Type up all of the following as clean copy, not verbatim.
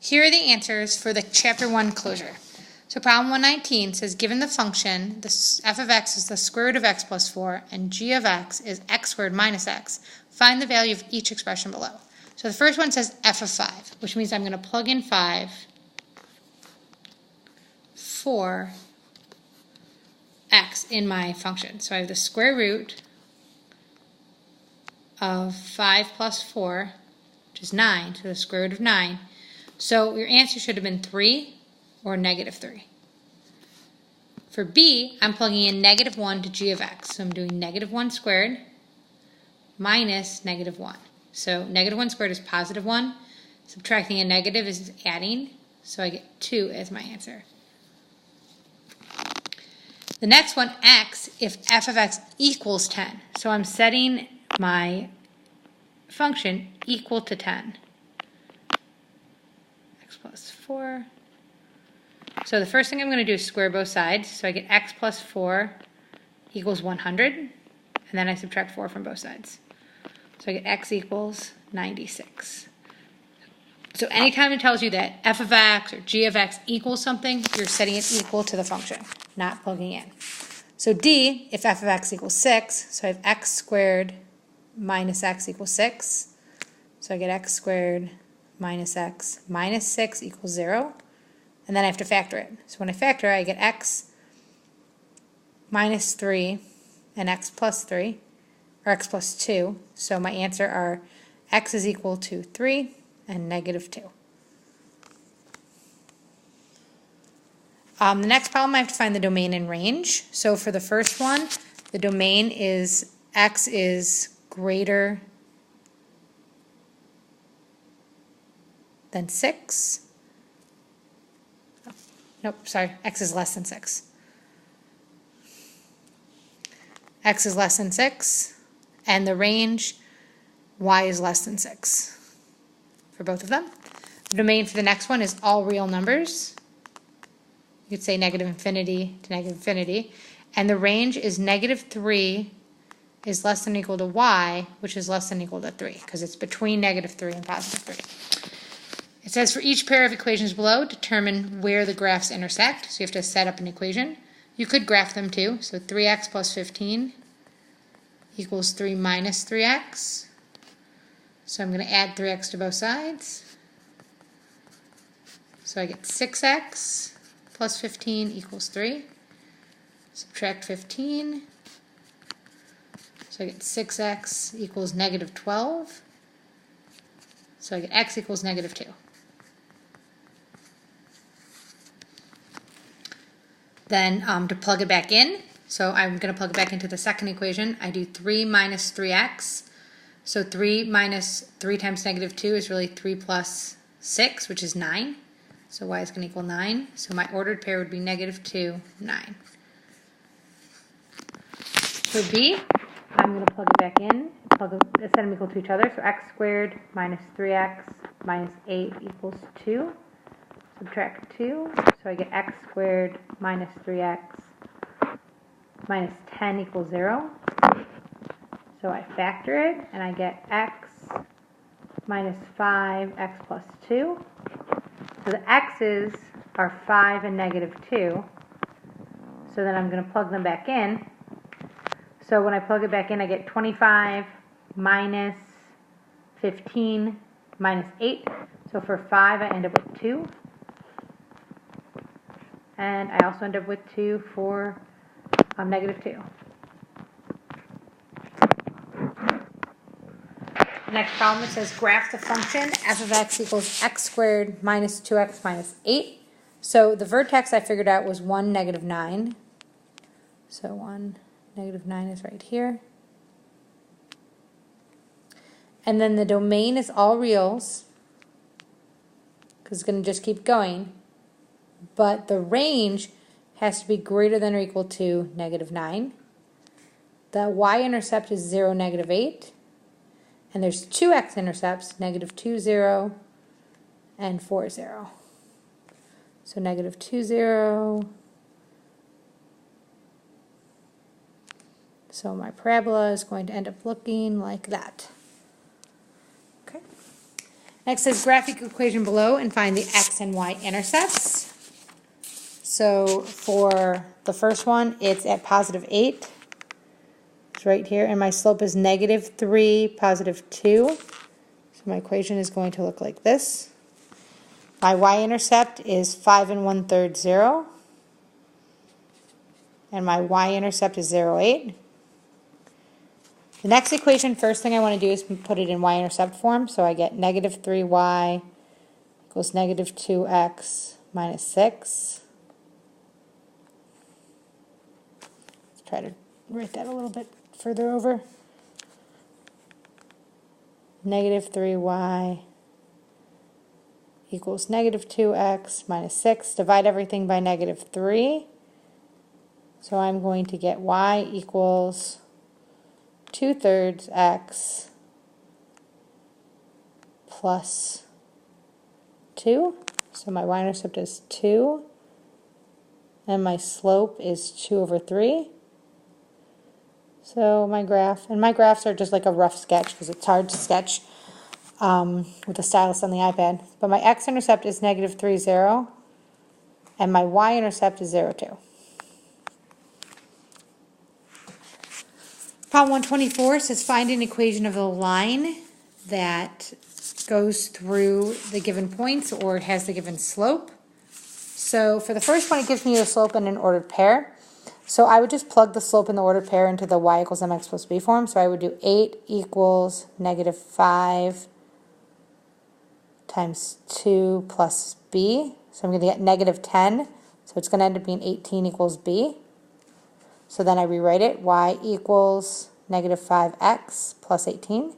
Here are the answers for the Chapter 1 closure. So problem 119 says, given the function, f of x is the square root of x plus 4, and g of x is x squared minus x, find the value of each expression below. So the first one says f of 5, which means I'm going to plug in 5 for x in my function. So I have the square root of 5 plus 4, which is 9, so the square root of 9. So your answer should have been 3 or negative 3. For b, I'm plugging in negative 1 to g of x. So I'm doing negative 1 squared minus negative 1. So negative 1 squared is positive 1. Subtracting a negative is adding. So I get 2 as my answer. The next one, x, if f of x equals 10. So I'm setting my function equal to 10. X plus 4. So the first thing I'm going to do is square both sides. So I get x plus 4 equals 100. And then I subtract 4 from both sides. So I get x equals 96. So anytime it tells you that f of x or g of x equals something, you're setting it equal to the function, not plugging in. So d, if f of x equals 6, so I have x squared minus x equals 6. So I get x squared minus x minus 6 equals 0. And then I have to factor it. So when I factor, I get x minus 3 and x plus 3, or x plus 2. So my answer are x is equal to 3 and negative 2. The next problem, I have to find the domain and range. So for the first one, the domain is x is greater than 6. Nope, sorry, x is less than 6. X is less than 6, and the range, y is less than 6 for both of them. The domain for the next one is all real numbers. You could say negative infinity to negative infinity. And the range is negative 3 is less than or equal to y, which is less than or equal to 3, because it's between negative 3 and positive 3. It says for each pair of equations below, determine where the graphs intersect. So you have to set up an equation. You could graph them too. So 3x plus 15 equals 3 minus 3x. So I'm going to add 3x to both sides. So I get 6x plus 15 equals 3. Subtract 15. So I get 6x equals negative 12. So I get x equals negative 2. Then to plug it back in, so I'm going to plug it back into the second equation. I do 3 minus 3x. So 3 minus 3 times negative 2 is really 3 plus 6, which is 9. So y is going to equal 9. So my ordered pair would be negative 2, 9. For b, I'm going to plug it back in, set them equal to each other. So x squared minus 3x minus 8 equals 2. Subtract 2, so I get x squared minus 3x minus 10 equals 0. So I factor it, and I get x minus 5x plus 2. So the x's are 5 and negative 2. So then I'm going to plug them back in. So when I plug it back in, I get 25 minus 15 minus 8. So for 5, I end up with 2. And I also end up with 2 for negative 2. Next problem, it says graph the function f of x equals x squared minus 2x minus 8. So the vertex I figured out was 1, negative 9. So 1, negative 9 is right here. And then the domain is all reals, because it's going to just keep going. But the range has to be greater than or equal to negative 9. The y-intercept is 0, negative 8. And there's two x-intercepts, negative 2, 0, and 4, 0. So negative 2, 0. So my parabola is going to end up looking like that. Okay. Next says graphic equation below and find the x and y intercepts. So for the first one, it's at positive 8. It's right here, and my slope is negative 3, positive 2. So my equation is going to look like this. My y-intercept is 5 1/3, 0. And my y-intercept is 0, 8. The next equation, first thing I want to do is put it in y-intercept form. So I get negative 3y equals negative 2x minus 6. Let's try to write that a little bit further over. Negative 3y equals negative 2x minus 6. Divide everything by negative 3. So I'm going to get y equals 2/3 x plus 2. So my y-intercept is 2. And my slope is 2/3. So my graphs are just like a rough sketch because it's hard to sketch with a stylus on the iPad. But my x-intercept is negative 3, 0. And my y-intercept is 0, 2. Problem 124 says find an equation of a line that goes through the given points or has the given slope. So for the first one, it gives me a slope in an ordered pair. So I would just plug the slope in the ordered pair into the y equals mx plus b form. So I would do 8 equals negative 5 times 2 plus b. So I'm going to get negative 10. So it's going to end up being 18 equals b. So then I rewrite it, y equals negative 5x plus 18.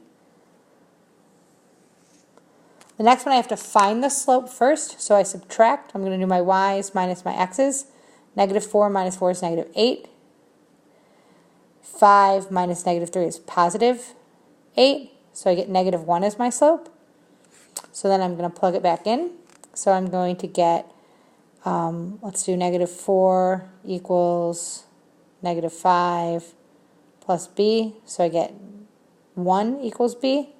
The next one I have to find the slope first, so I subtract. I'm going to do my y's minus my x's. Negative 4 minus 4 is negative 8. 5 minus negative 3 is positive 8, so I get negative 1 as my slope. So then I'm going to plug it back in. So I'm going to get, let's do negative 4 equals negative 5 plus b, so I get 1 equals b.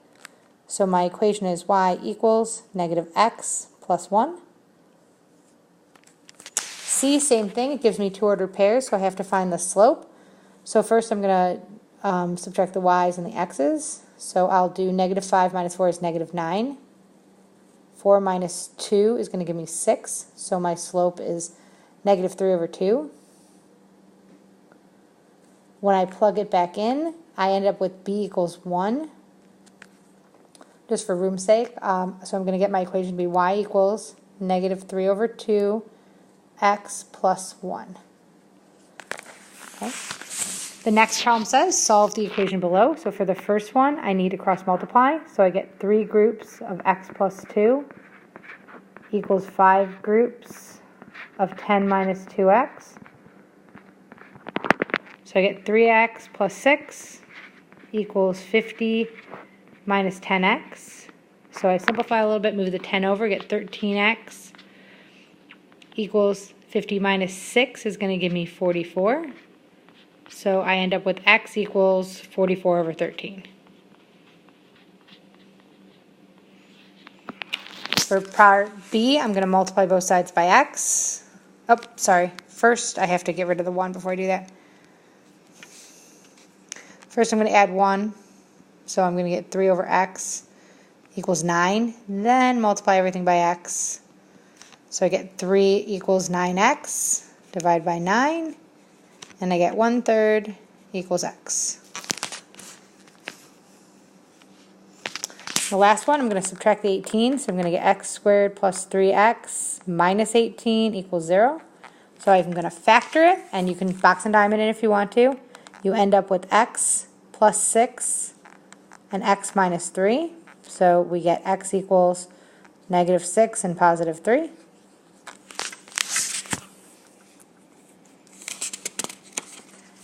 So my equation is y equals negative x plus 1. C, same thing, it gives me two ordered pairs, so I have to find the slope. So first I'm going to subtract the y's and the x's. So I'll do negative 5 minus 4 is negative 9. 4 minus 2 is going to give me 6, so my slope is negative 3/2. When I plug it back in, I end up with b equals 1, just for room's sake. So I'm going to get my equation to be y equals negative 3/2 x plus 1. Okay. The next problem says solve the equation below. So for the first one, I need to cross multiply. So I get 3 groups of x plus 2 equals 5 groups of 10 minus 2x. So I get 3x plus 6 equals 50 minus 10x. So I simplify a little bit, move the 10 over, get 13x equals 50 minus 6 is going to give me 44. So I end up with x equals 44/13. For part B, I'm going to multiply both sides by x. Oh, sorry. First, I have to get rid of the 1 before I do that. First, I'm going to add 1. So I'm going to get 3 over x equals 9. Then multiply everything by x. So I get 3 equals 9x. Divide by 9. And I get 1/3 equals x. The last one, I'm going to subtract the 18. So I'm going to get x squared plus 3x minus 18 equals 0. So I'm going to factor it, and you can box and diamond it if you want to. You end up with x plus 6 and x minus 3. So we get x equals negative 6 and positive 3.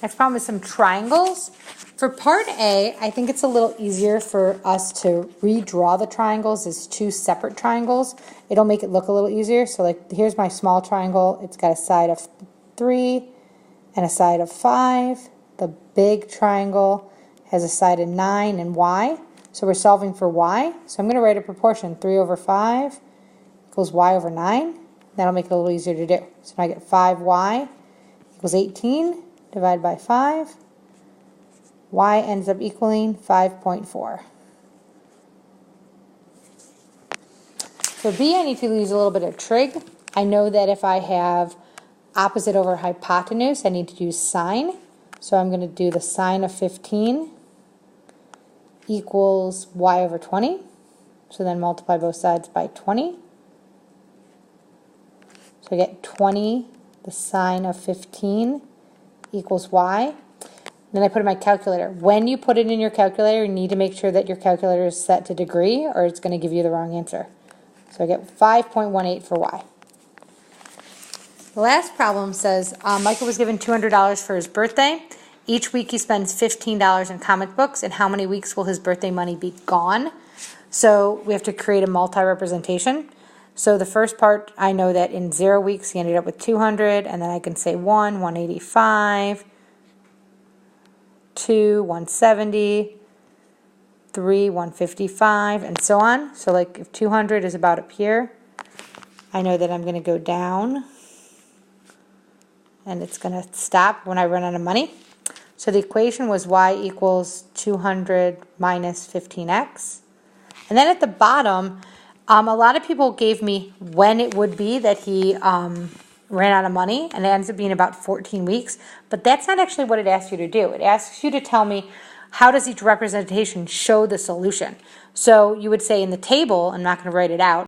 Next problem is some triangles. For part A, I think it's a little easier for us to redraw the triangles as two separate triangles. It'll make it look a little easier. So like here's my small triangle. It's got a side of 3 and a side of 5. The big triangle has a side of 9 and y. So we're solving for y. So I'm going to write a proportion. 3 over 5 equals y over 9. That'll make it a little easier to do. So now I get 5y equals 18 divided by 5. Y ends up equaling 5.4. For B, I need to use a little bit of trig. I know that if I have opposite over hypotenuse, I need to use sine. So I'm going to do the sine of 15 equals y over 20. So then multiply both sides by 20. So I get 20, the sine of 15 equals y. Then I put in my calculator. When you put it in your calculator, you need to make sure that your calculator is set to degree or it's going to give you the wrong answer. So I get 5.18 for y. The last problem says Michael was given $200 for his birthday. Each week he spends $15 in comic books, and how many weeks will his birthday money be gone? So we have to create a multi-representation. So the first part, I know that in 0 weeks he ended up with 200, and then I can say 1, 185, 2, 170, 3, 155, and so on. So like if 200 is about up here, I know that I'm going to go down, and it's going to stop when I run out of money. So the equation was y equals 200 minus 15x. And then at the bottom, a lot of people gave me when it would be that he ran out of money, and it ends up being about 14 weeks. But that's not actually what it asks you to do. It asks you to tell me how does each representation show the solution. So you would say in the table, I'm not going to write it out,